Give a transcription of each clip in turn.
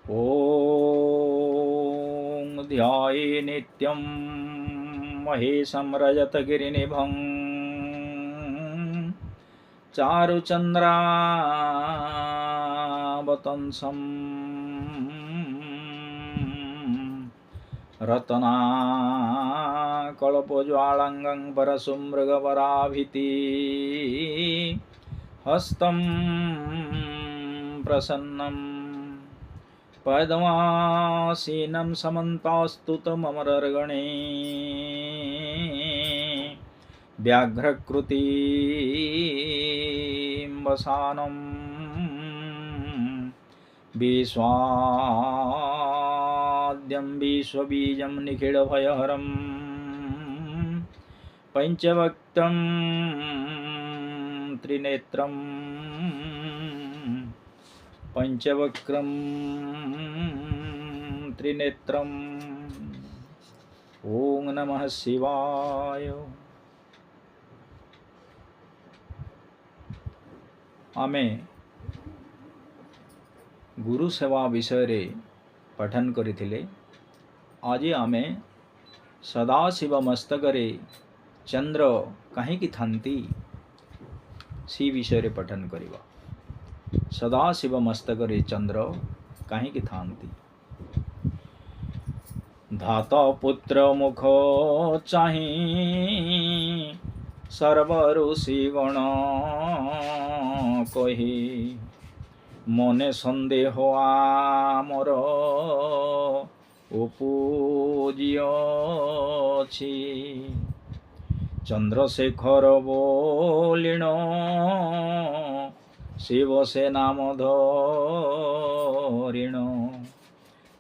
ॐ ध्याये नित्यं महेशं रजतगिरिनिभं चारुचन्द्रावतंसं रत्नाकल्पज्वालाङ्गं परशुमृगपराभिति हस्तं प्रसन्नं पद्मासीनं समन्तास्तुतममरर्गणे व्याघ्रकृतिं वसानं विश्वाद्यं विश्वबीजं निखिलभयहरं पञ्चवक्त्रं त्रिनेत्रं पंचवक्रं त्रिनेत्रम्। ओं नमः शिवाय। आमे गुरु सेवा विषय रे पठन करिथिले। आज आमे सदाशिव मस्तकरे चंद्र काहींकि थांती सी विषय रे पठन करिवा। सदाशिव मस्तकरे चंद्र काहींकि थांती। धाता पुत्र मुख चाहि सर्व ऋषिगण कही मने सन्देह आमर उपुजियछि। चंद्रशेखर बोलिण शिव से नाम धरिण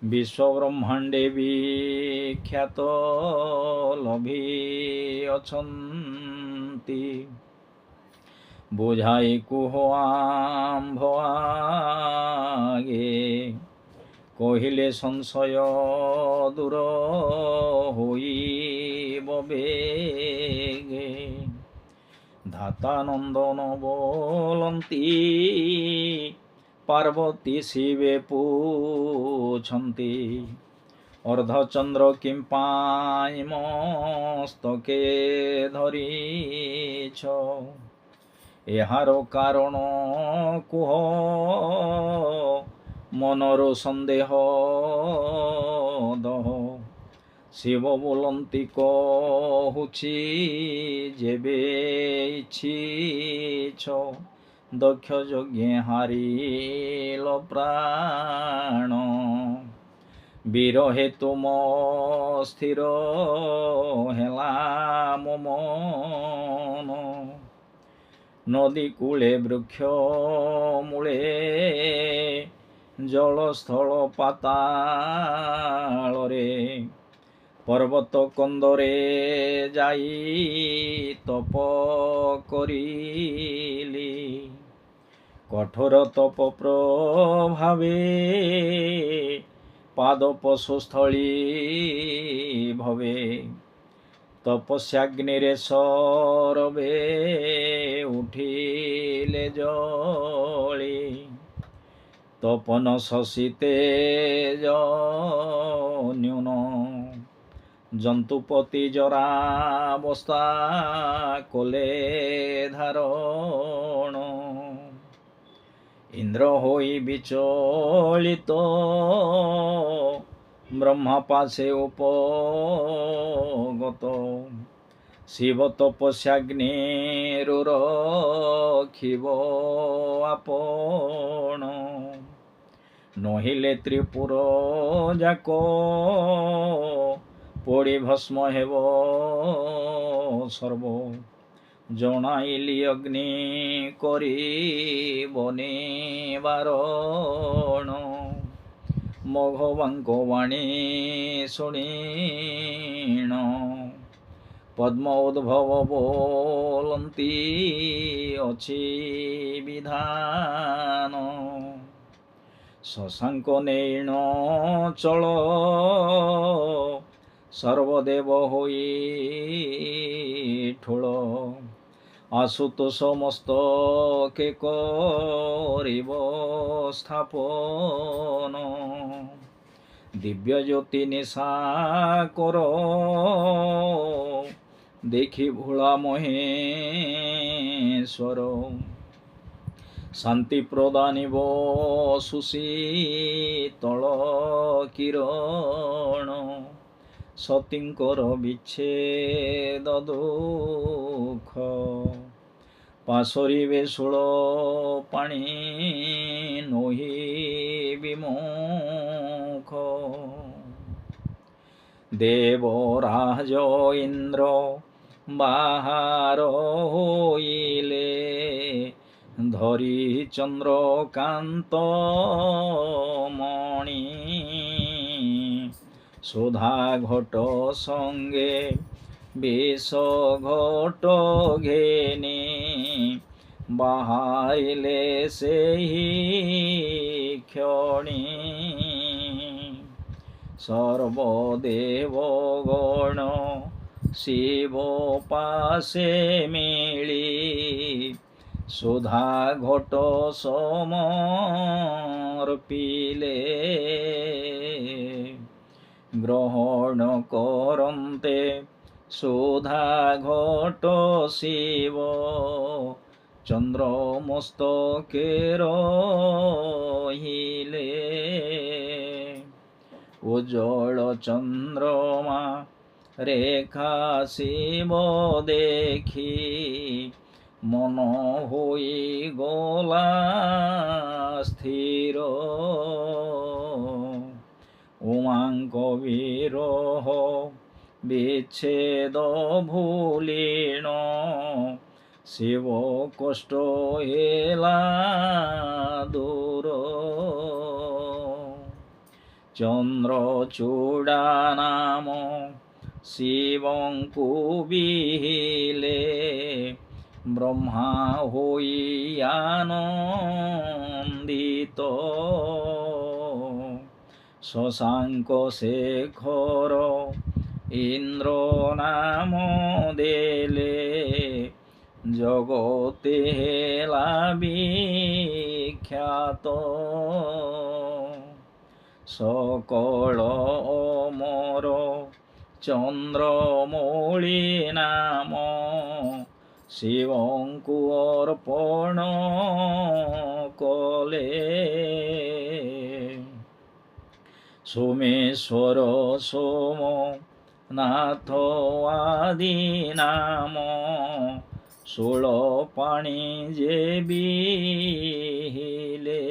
विश्वब्रह्मांडे विख्यात लभी अछन्ति। बुझाई कुह आम्भ आगे कहिले संशय दूर होइब बेगे। धातानंदन बोलंती पार्वती शिवे पूछन्ति। अर्धचंद्र किं पाई मस्तके धरिछ। एहार कारण कुह मनर सन्देह दह। शिव बोलंती कहुछि जेबे इच्छिछ। दक्ष यज्ञे हारिल प्राण वीर तुम स्थिर हेला मो मन। नदी कूले वृक्ष मूले जलस्थल पाताल रे पर्वत कंदरे जाई तप करिली। कठोर तप प्रभावे पाद पशुस्थली भवे। तपस्याग्निरे सरवे उठिले जली। तपन शशि तेज न्यून जंतुपति जरावस्था कोले धारण। इंद्र होई विचलित ब्रह्मा पासे उपगत। शिव तपस्याग्निरुरखिब आपण। नहिले त्रिपुर जाक पोड़ी भस्म हेब सर्व। जनाइली अग्नि करिबनि बारण। मघवांक वाणी शुणीण पद्म उद्भव बोलंती अछि विधान। शशांक नैण चल सर्वदेव होई ठोल। আশুতোষ মস্তকে করিব স্থাপন, দিব্য জ্যোতি নিশা কর দেখি ভোলা মহেশ্বর, শান্তি প্রদানিব সুশীতল কিরণ, সতীঙ্কর বিচ্ছেদ দুঃখ, পাশরিবে ষোଳ পাଣି নহি বিমুখ, দেবরাজ ইন্দ্র বাহার হইলে, ধরি চন্দ্রকান্ত মণি, সুধা ঘট সঙ্গে বিষ ঘট ঘেনি, বাহাইলে সেই ক্ষণি, সর্বদেবগণ শিব পাশে মিলি, সুধা ঘট সমর্পিলে, গ্রহণ করন্তে সুধা ঘট শিব, চন্দ্র মস্তকে রহিলে, উজ্জ্বল চন্দ্রমা রেখা শিব দেখি, মন হই গলা স্থির, উমাঙ্ক বিরহ বিচ্ছেদ ভুলিণ, শিব কষ্ট হেলা দূর, চন্দ্রচূড়া নাম শিবঙ্কু বিহিলে, ব্রহ্মা হই আনন্দিত, শশাঙ্ক শেখর ইন্দ্র নাম দেলে, জগতে হেলা বিখ্যাত, সকল অমর চন্দ্রমৌলি নাম, শিবঙ্কু অর্পণ কলে, সোমেশ্বর সোম নাথ আদি নাম, 16 পাଣି যে বিহিলে,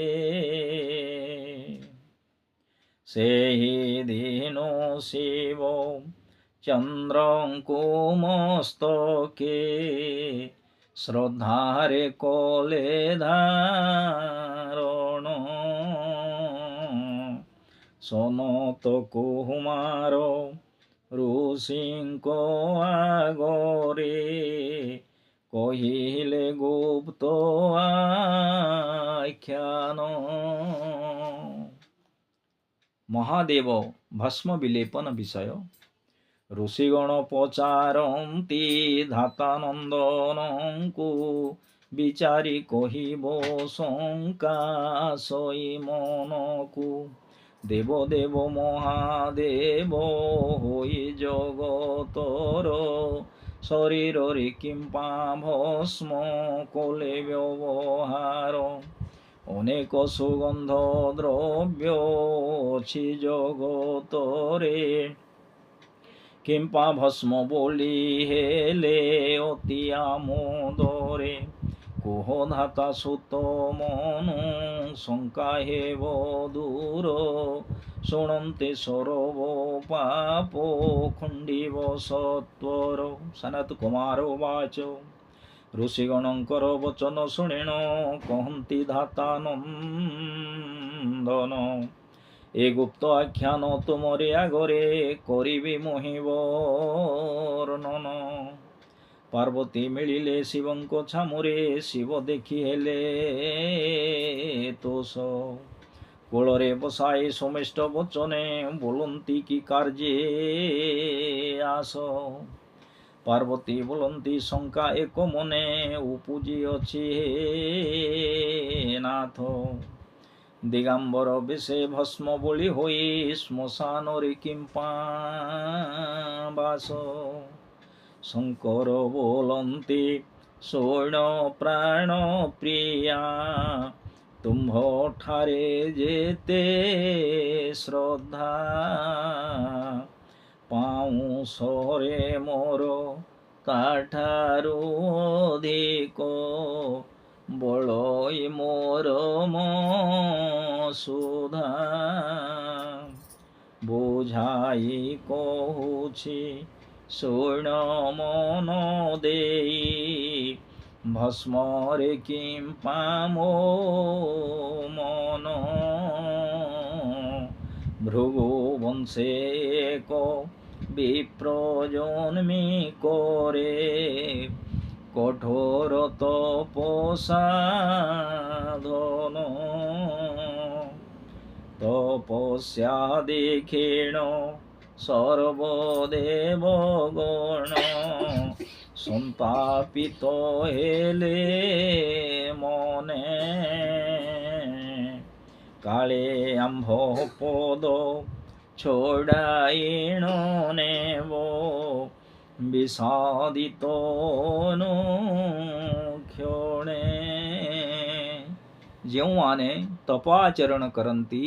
ସେହି ଦିନୁ ଶିବ ଚନ୍ଦ୍ରଙ୍କୁ ମସ୍ତକେ, ଶ୍ରଦ୍ଧାରେ କଲେ ଧାରଣ, ସନତ କୁମାର ଋଷିଙ୍କ ଆଗରେ, କହିଲେ ଗୁପ୍ତ ଆଖ୍ୟାନ। ମହାଦେବ ଭସ୍ମ ବିଲେପନ ବିଷୟ। ଋଷିଗଣ ପଚାରନ୍ତି ଧାତାନନ୍ଦନଙ୍କୁ, ବିଚାରି କହିବ ଶଙ୍କା ସଇ ମନକୁ, ଦେବ ଦେବ ମହାଦେବ ହୋଇ ଜଗତର, ଶରୀରରେ କିମ୍ପା ଭସ୍ମ କଲେ ବ୍ୟବହାର, ଅନେକ ସୁଗନ୍ଧ ଦ୍ରବ୍ୟ ଅଛି ଜଗତରେ, କିମ୍ପା ଭସ୍ମ ବୋଲି ହେଲେ ଅତି ଆମୋଦରେ, କୁହ ଧାତା ସୁତ ମନୁ ଶଙ୍କା ହେବ ଦୂର, ଶୁଣନ୍ତେ ସରବ ପାପ ଖଣ୍ଡିବ ସତ୍ୱର। ସନତ କୁମାର ବାଚ, ଋଷିଗଣଙ୍କର ବଚନ ଶୁଣିଣ କହନ୍ତି ଧାତାନନ୍ଦନ, ଏ ଗୁପ୍ତ ଆଖ୍ୟାନ ତୁମରି ଆଗରେ କରିବି ମୋହି ବର୍ଣ୍ଣନ। ପାର୍ବତୀ ମିଳିଲେ ଶିବଙ୍କ ଛାମୁରେ, ଶିବ ଦେଖି ହେଲେ ତୋଷ, କୋଳରେ ବସାଇ ସମିଷ୍ଟ ବଚନେ ବୋଲନ୍ତି କି କାର୍ଯ୍ୟେ ଆସ, ପାର୍ବତୀ ବୋଲନ୍ତି ଶଙ୍କା ଏକ ମନେ ଉପୁଜି ଅଛି ହେ ନାଥ। ଦିଗାମ୍ବର ବେଶେ ଭସ୍ମ ବୋଳି ହୋଇ ଶ୍ମଶାନରେ କିମ୍ପା ବାସ। ଶଙ୍କର ବୋଲନ୍ତି ଶୋଣ ପ୍ରାଣ ପ୍ରିୟା ତୁମ୍ଭଠାରେ ଯେତେ ଶ୍ରଦ୍ଧା। ପାଉଁଶରେ ମୋର କାଠାରୁ ଅଧିକ ବଳଇ ମୋର ସୁଧା। ବୁଝାଇ କହୁଛି ଶୁଣ ମନ ଦେଇ ଭସ୍ମରେ କିମ୍ପା ମୋ ମନ। ଭୃଗୁ ବଂଶେ ଏକ ବିପ୍ର ଜନ୍ମି করে কঠোর তপসাধন। তপস্যা দীক্ষিণ সর্বদেবগণ সন্তাপিত হেলে মনে। কালে আম্ভ পদ ଛଡ଼ାଇଣ ନେବ ବିଷାଦିତ କ୍ଷଣେ। ଯେଉଁମାନେ ତପାଚରଣ କରନ୍ତି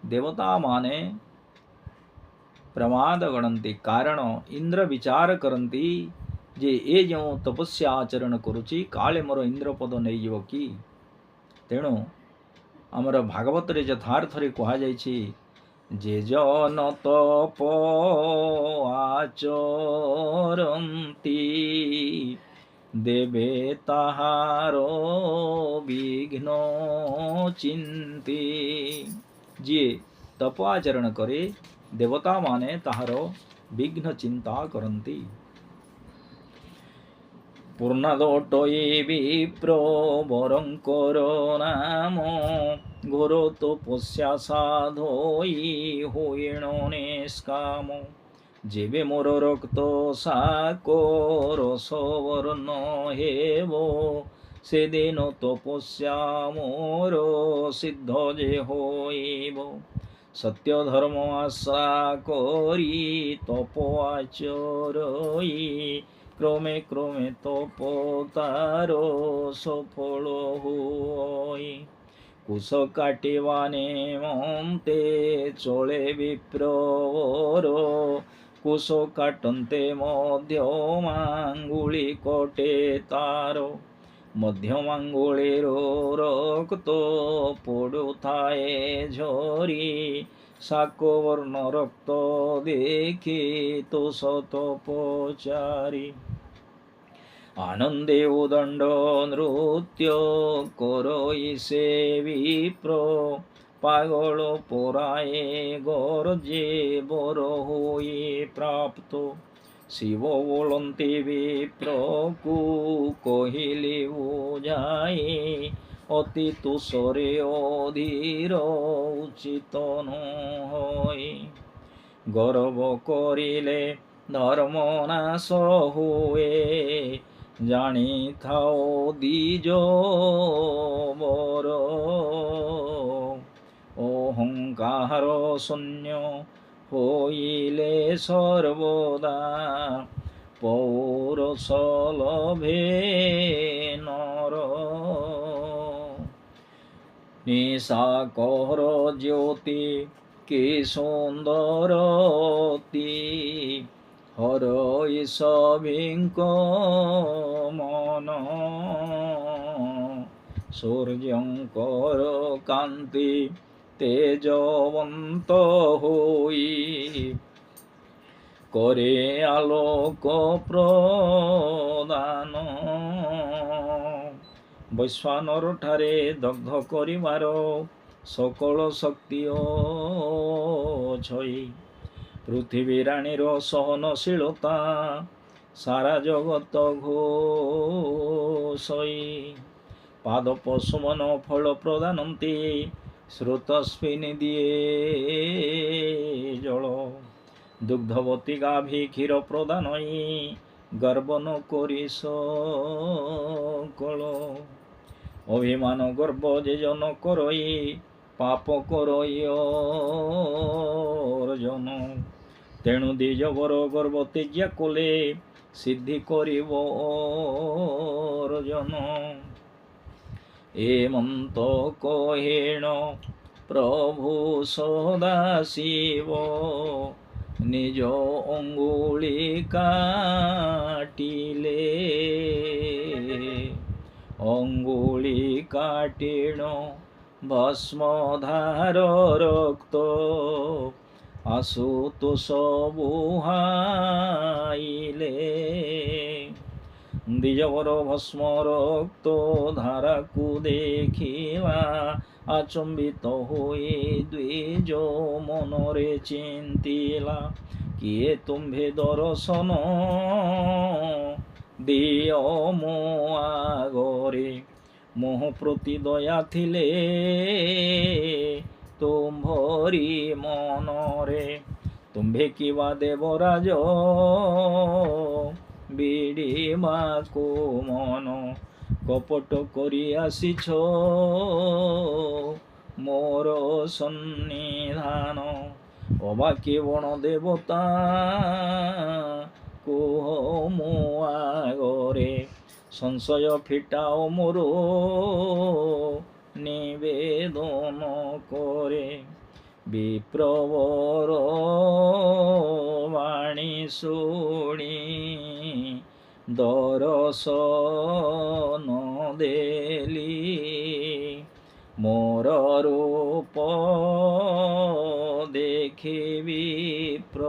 ଦେବତାମାନେ ପ୍ରମାଦ ଗଣନ୍ତି, କାରଣ ଇନ୍ଦ୍ର ବିଚାର କରନ୍ତି ଯେ ଏ ଯେଉଁ ତପସ୍ୟା ଆଚରଣ କରୁଛି କାଳେ ମୋର ଇନ୍ଦ୍ରପଦ ନେଇଯିବ କି। ତେଣୁ ଆମର ଭାଗବତରେ ଯଥାର୍ଥରେ କୁହାଯାଇଛି ଯେ জন ତପ ଆଚରନ୍ତି ଦେବେ ତାହାର ବିଘ୍ନ ଚିନ୍ତି। ଯିଏ ତପ ଆଚରଣ କରେ ଦେବତାମାନେ ତାହାର ବିଘ୍ନ ଚିନ୍ତା କରନ୍ତି। ପୂର୍ଣ୍ଣାଦଟଇ ବିପ୍ର ବରଙ୍କର ନାମ ଘୋର ତପସ୍ୟା ସାଧୋଇ ହୋଇଣ ନିଷ୍କାମ। ଯେବେ ମୋର ରକ୍ତ ସାକର ସବର୍ଣ୍ଣ ହେବ ସେଦିନ ତପସ୍ୟା ମୋର ସିଦ୍ଧ ଯେ ହୋଇବ। ସତ୍ୟ ଧର୍ମ ଆଶା କରି ତପ ଆଚରଇ କ୍ରମେ କ୍ରମେ ତପ ତାର ସଫଳ ହୋଇ। କୁଶ କାଟିବା ନିମନ୍ତେ ଚଳେ ବିପ୍ରବର କୁଶ କାଟନ୍ତେ ମଧ୍ୟମାଙ୍ଗୁଳି କଟେ ତାର। ମଧ୍ୟମାଙ୍ଗୁଳିର ରକ୍ତ ପଡ଼ୁଥାଏ ଝରି ଶାକବର୍ଣ୍ଣ ରକ୍ତ ଦେଖି ତୋଷ ତପଚାରି। ଆନନ୍ଦେ ଉଦଣ୍ଡ ନୃତ୍ୟ କରଇ ସେ ବିପ୍ର ପାଗଳ ପରାଏ ଗର୍ଜେ ବର ହୋଇ ପ୍ରାପ୍ତ। ଶିବ ବୋଲନ୍ତି ବିପ୍ରକୁ କହିଲି ବୁଝାଇ ଅତି ତୁଷରେ ଅଧୀର ଉଚିତ ନୁହଇ। ଗର୍ବ କରିଲେ ଧର୍ମ ନାଶ ହୁଏ ଜାଣିଥାଅ ଦ୍ୱିଜ ବର। ଅହଙ୍କାର ଶୂନ୍ୟ ହୋଇଲେ ସର୍ବଦା ପୌରଷ ଲଭେ ନର। ନିଶାକର ଜ୍ୟୋତି କି ସୁନ୍ଦର ଅତି ହରଇ ସଭିଙ୍କ ମନ। ସୂର୍ଯ୍ୟଙ୍କର କାନ୍ତି ତେଜବନ୍ତ ହୋଇ করে আলোক প্রদান। বৈশ্বানর ঠারে দগ্ধ করিবার সকল শক্তি অছই। পৃথিবী রাণীর সহনশীলতা সারা জগত ঘোষই। পাদ পশুমন ফল প্রদানন্তি স্রোতস্মিনী দিয়ে জল। দুগ্ধবতী গাভী ক্ষীর প্রদানই গর্ব ন করি সকল। অভিমান গর্ব যে জন করই, পাপ করই অর্জন। তেণু দ্বিজবর গর্ব ত্যাজ্য কলে, সিদ্ধি করিব অর্জন। এমন্ত কহেণ প্রভু সদাশিব, নিজ অঙ্গুলি কাটিলে। অঙ্গুলি কাটিণ ভস্মধার রক্ত, আশুতোষ বুহাইলে। দ্বিজবর ভস্ম রক্ত ধারাকু দেখিলা, আচম্বিত হয়ে দ্বিজ মনরে চিন্তিলা। কিয়ে তুম্ভে দর্শন দিয় মো আগরে, মোহ প্রতি দয়া থিলে তুম্ভরি মনরে। তুম্ভে কিবা দেবরাজ বিড়িবাকু মন, কপট করি আসিছ মোর সন্নিধান। অবাকি বণ দেবতা কুহ মো আগরে, সংশয় ফিটাও মোর নিবেদন করে। বিপ্রবর বাণী শুনি, দর্শন দেলি। মোর রূপ দেখি বিপ্র,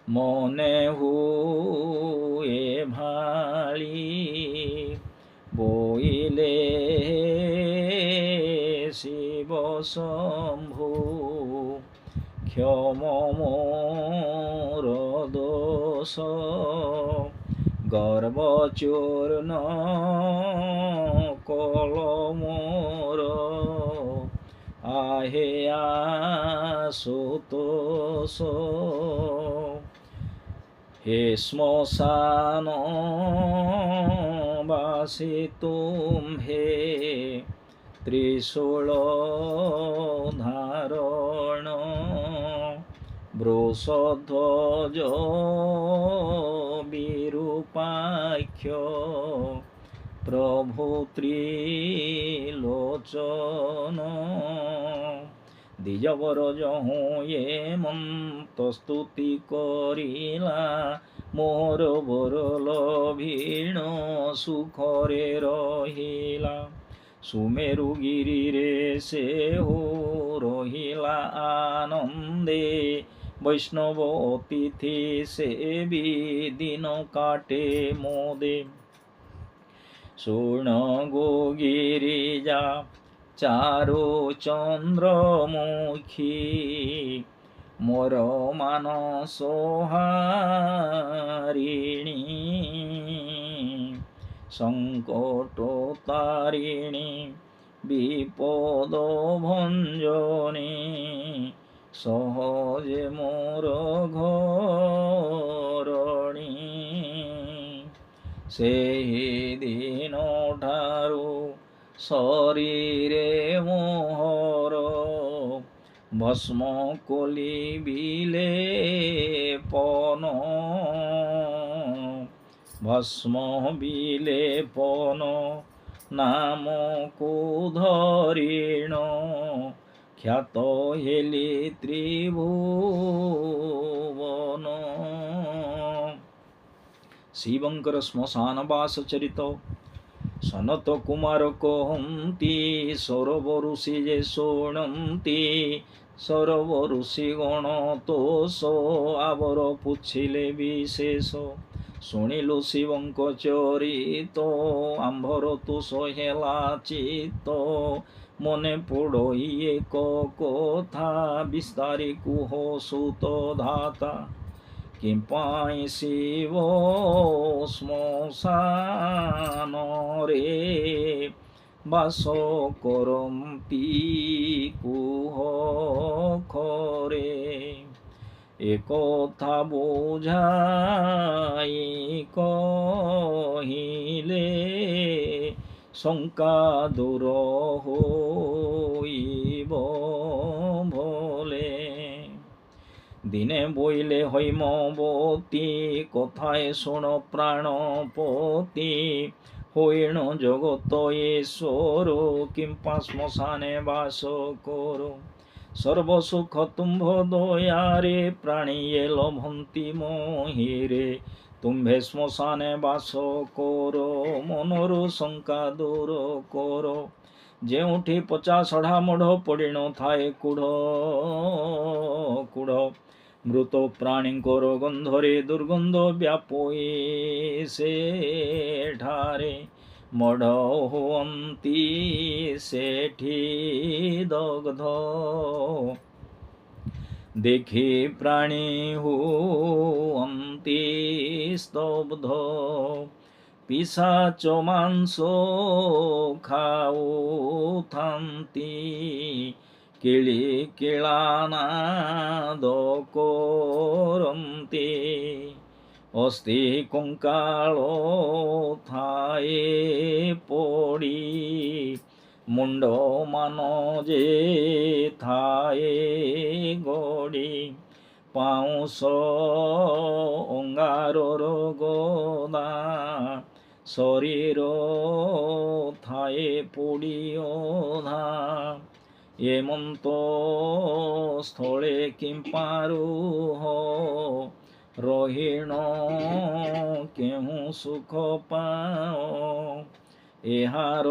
মনে হুয়ে ভালি। বইলে শিব শম্ভু, ক্ষম মোর দোষ। গর্ব চূর্ণ কল মোর, আহে আশুতোষ। হে শ্মশান বাসী তুম্ভে, ত্রিশূল ধারণ। বৃষধ্বজ বিরূপাক্ষ, প্রভু ত্রিলোচন। দ্বিজবর যহু এমন্ত স্তুতি করিলা, মোর বরল ভীণ সুখরে রহিলা। সুমেরু গিরিরে সেহু রহিলা আনন্দে, বৈষ্ণব অতিথি সেবি দিন কাটে মোদে। শূর্ণ গো গিরিজা চারু চন্দ্রমুখী, মোর মানস হারিণী। সংকট তারিণী বিপদ ভঞ্জনী, সহজে মোর ঘরণী। ସେହି ଦିନ ଠାରୁ ଶରୀରେ ମୋହର, ଭସ୍ମ କୋଲି ବିଲେପନ। ଭସ୍ମ ବିଲେପନ ନାମକୁ ଧରିଣ, ଖ୍ୟାତ ହେଲି ତ୍ରିଭୁବନ। ଶିବଙ୍କର ଶ୍ମଶାନ ବାସ ଚରିତ ସନତ କୁମାର କହନ୍ତି, ସୌରଭ ଋଷି ଯେ ଶୁଣନ୍ତି। ସୌରଭ ଋଷି ଗଣ ତୋଷ, ଆବର ପୁଛିଲେ ବିଶେଷ। ଶୁଣିଲୁ ଶିବଙ୍କ ଚରିତ, ଆମ୍ଭର ତୋଷ ହେଲା ଚିତ୍ତ। ମନେ ପଡ଼ଇ ଏକ କଥା, ବିସ୍ତାରି କୁହ ସୁତ ଧାତା। କିମ୍ପାଇଁ ଶିବ ଶ୍ମଶାନରେ ବାସ କରନ୍ତି କୁହ ଖରେ। ଏ কথা বুঝাই কহিলে শঙ্কা দূর হইব ভোলে। দিনে বইলে হৈমবতী কথায় শোণ প্রাণপতি হইণ জগত ঈশ্বর কিম্পা শ্মশানে বাস করো। সর্বসুখ তুম্ভ দয়ারে প্রাণীয়ে লভন্তি মহিরে তুম্ভে শ্মশানে বাস করো মনরু শঙ্কা দূর করো। ଯେଉଁଠି ପଚା ସଢ଼ା ମଢ଼ ପଡ଼ି ନଥାଏ କୁଢ଼ କୁଢ଼ ମୃତ ପ୍ରାଣୀଙ୍କର ଗନ୍ଧରେ ଦୁର୍ଗନ୍ଧ ବ୍ୟାପୋଇ ସେଠାରେ ମଢ଼ ହୁଅନ୍ତି ସେଠି ଦଗ୍ଧ। ଦେଖି ପ୍ରାଣୀ ହୁଅନ୍ତି ସ୍ତବ୍ଧ ପିଶାଚ ମାଂସ ଖାଉଥାନ୍ତି କିଳି କିଳାନାଦ କରନ୍ତି। ଅସ୍ଥି କଙ୍କାଳ ଥାଏ ପଡ଼ି ମୁଣ୍ଡ ମାନ ଯେ ଥାଏ ଗଡ଼ି ପାଉଁଶ ଅଙ୍ଗାରର ଗଦା ଶରୀର ଥାଏ ପୋଡ଼ି ଅଧା। ଏମନ୍ତ ସ୍ଥଳେ କିମ୍ପା ରୁହ ରହିଣ କେଉଁ ସୁଖ ପାଅ। ଏହାର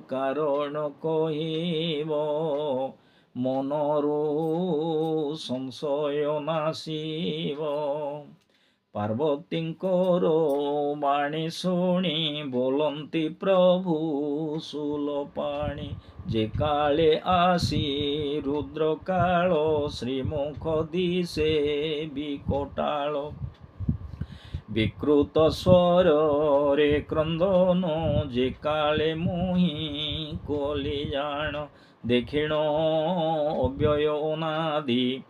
କାରଣ କହିବ ମନରୁ ସଂଶୟ ନାଶିବ। ପାର୍ବତୀଙ୍କର ବାଣୀ ଶୁଣି ବୋଲନ୍ତି ପ୍ରଭୁ ସୁଲପାଣି। ଯେ କାଳେ ଆସି ରୁଦ୍ର କାଳ ଶ୍ରୀମୁଖ ଦିଶେ ବିକଟାଳ। ବିକୃତ ସ୍ୱରରେ କ୍ରନ୍ଦନ ଯେ କାଳେ ମୁହିଁ କଲିଜାଣ। ଦେଖିଣ ଅବ୍ୟୟ ଅନାଦି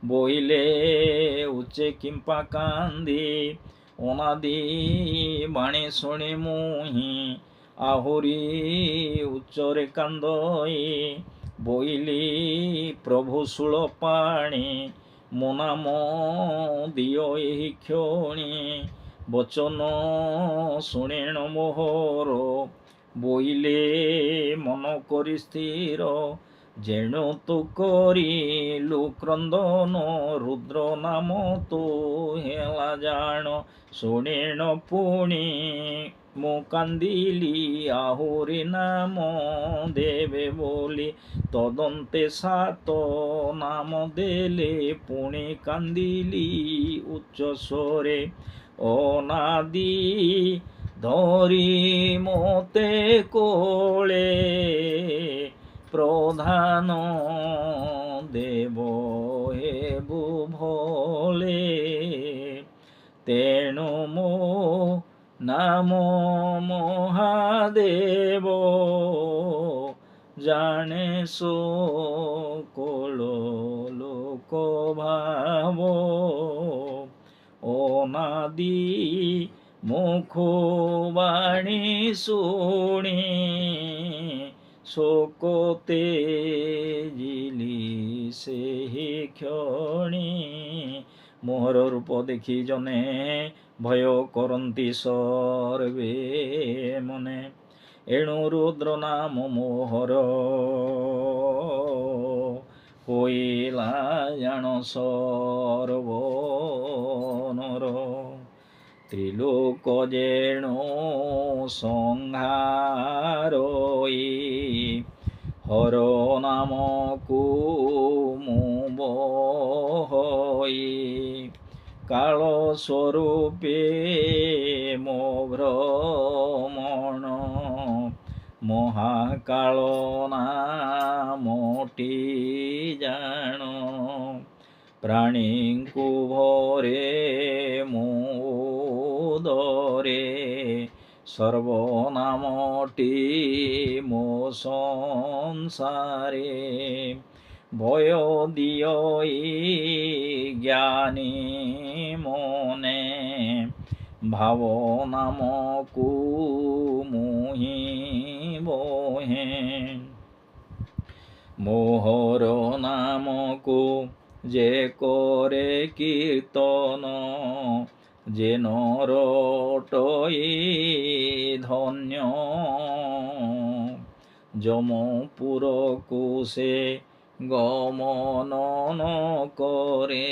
ବୋଇଲେ ଉଚ୍ଚେ କିମ୍ପା କାନ୍ଦି। ଅନାଦି ବାଣୀ ଶୁଣି ମୁହିଁ ଆହୁରି ଉଚ୍ଚରେ କାନ୍ଦଇ। ବୋଇଲି ପ୍ରଭୁ ଶୂଳପାଣି ମୋ ନାମ ଦିଅ ଏହି କ୍ଷଣି। ବଚନ ଶୁଣିଣ ମୋହର ବୋଇଲେ ମନ କରି ସ୍ଥିର। ଯେଣୁ ତୁ କରିଲୁ କ୍ରନ୍ଦନ ରୁଦ୍ର ନାମ ତୁ ହେଲା ଜାଣ। ଶୁଣିଣ ପୁଣି ମୁଁ କାନ୍ଦିଲି ଆହୁରି ନାମ ଦେବେ ବୋଲି। ତଦନ୍ତେ ସାତ ନାମ ଦେଲେ ପୁଣି କାନ୍ଦିଲି ଉଚ୍ଚ ସ୍ୱରେ। ଅନାଦି ଧରି ମୋତେ କୋଳେ ପ୍ରଧାନ ଦେବ ହେବୁ ଭଲେ। ତେଣୁ ମୋ ନାମ ମହାଦେବ ଜାଣେ সকল লোক ভাব। অনাদি মুখ বাণী শুনি শোকতে ଜିଲି ସେହି କ୍ଷଣି। ମୋହର ରୂପ ଦେଖି ଜନେ ଭୟ କରନ୍ତି ସର୍ବେ ମନେ। ଏଣୁ ରୁଦ୍ର ନାମ ମୋହର ହୋଇଲା ଜାଣ ସର୍ବନର। ତ୍ରିଲୋକ ଯେଣୁ ସଂହାରଇ ହର ନାମକୁ ମୁଁ ବହଇ। କାଳ ସ୍ୱରୂପେ ମୋ ଭ୍ରମଣ ମହାକାଳ ନାମଟି ଜାଣ। ପ୍ରାଣୀଙ୍କୁ ଭରେ ମୁଁ ଉଦରେ ସର୍ବନାମଟି ମୋ ସଂସାରେ। ভয় দিয়ই জ্ঞানী মনে ভাবনামকু মোহিবহে মোহর নামকু যে করে কীর্তন যে নরটই ধন্য যমপুরকু সে গমন করে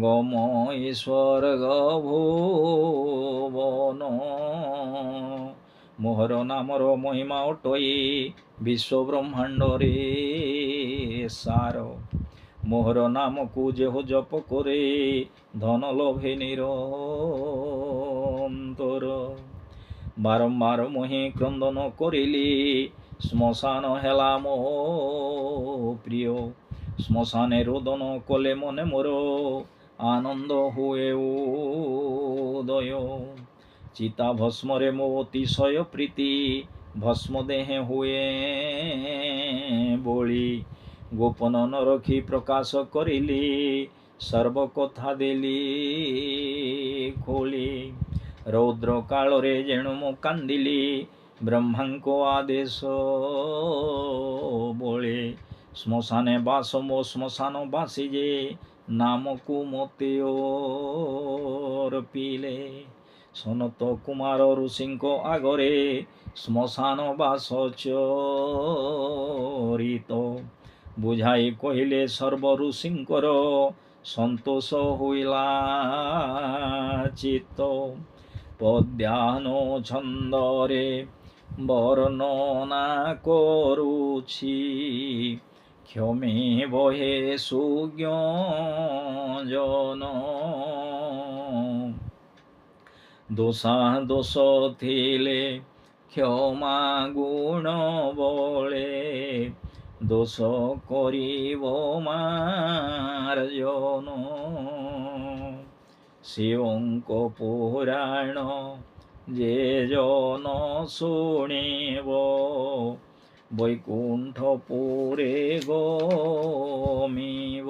গময় স্বর্গ ভুবন মোহর নামর মহিমা অটই বিশ্ব ব্রহ্মাণ্ডরে সার মোহর নামকু যেহ জপ করে ধন লোভে নিরন্তর বারম্বার মোহে ক্রন্দন করিলি শ্মশান হেলা মো প্রিয় শ্মশানে রোদন কলে মনে মোর আনন্দ হুয়ে উদয় চিতা ভস্মরে মো অতিশয় প্রীতি ভস্ম দেহে হুয়ে বলি গোপন ন রখি প্রকাশ করিলি সর্ব কথা দেলি খোলি রৌদ্র কাଳରେ ଯେଣୁ ମୁଁ କାନ୍ଦିଲି ବ୍ରହ୍ମାଙ୍କ ଆଦେଶ ବଳେ ଶ୍ମଶାନେ ବାସ ମୋ ଶ୍ମଶାନ ବାସି ଯେ ନାମକୁ ମୋତେ ଅର୍ପିଲେ ସନତ କୁମାର ଋଷିଙ୍କ ଆଗରେ ଶ୍ମଶାନ ବାସ ଚରିତ ବୁଝାଇ କହିଲେ ସର୍ବ ଋଷିଙ୍କର ସନ୍ତୋଷ ହୋଇଲା ଚିତ୍ତ ପଦ୍ୟାନୁ ଛନ୍ଦରେ ବର୍ଣ୍ଣନା କରୁଛି କ୍ଷମେ ବହେ ସୁଜ୍ଞଜନ ଦୋଷା ଦୋଷ ଥିଲେ କ୍ଷମା ଗୁଣ ବଳେ ଦୋଷ କରିବ ମାର୍ଜନ ଶିବଙ୍କ ପୁରାଣ ଯେ জন ଶୁଣିବ বৈকুণ্ঠপুরে গমিব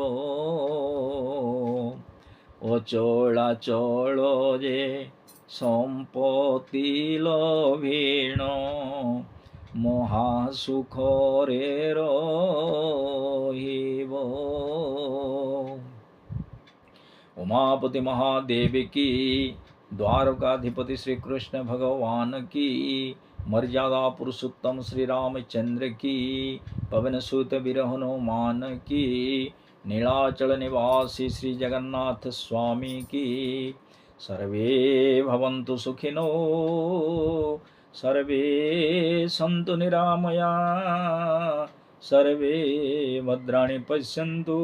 অচলাচল যে সম্পত্তি লভিণ মহাসুখরে রহিব। उमापति महादेव की, द्वारकाधिपति श्री कृष्ण भगवान की, मर्यादा पुरुषोत्तम श्री रामचंद्र की, पवन सुत विरह हनुमान की, नीलाचल निवासी श्री जगन्नाथ स्वामी की। सर्वे भवन्तु सुखिनो सर्वे सन्तु निरामया सर्वे भद्राणि पश्यन्तु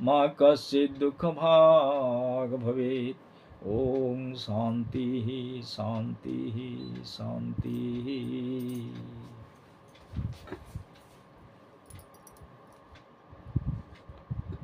मा कश्चित् दुःखभाग् भवेत्। ओम शांति शांति शांति।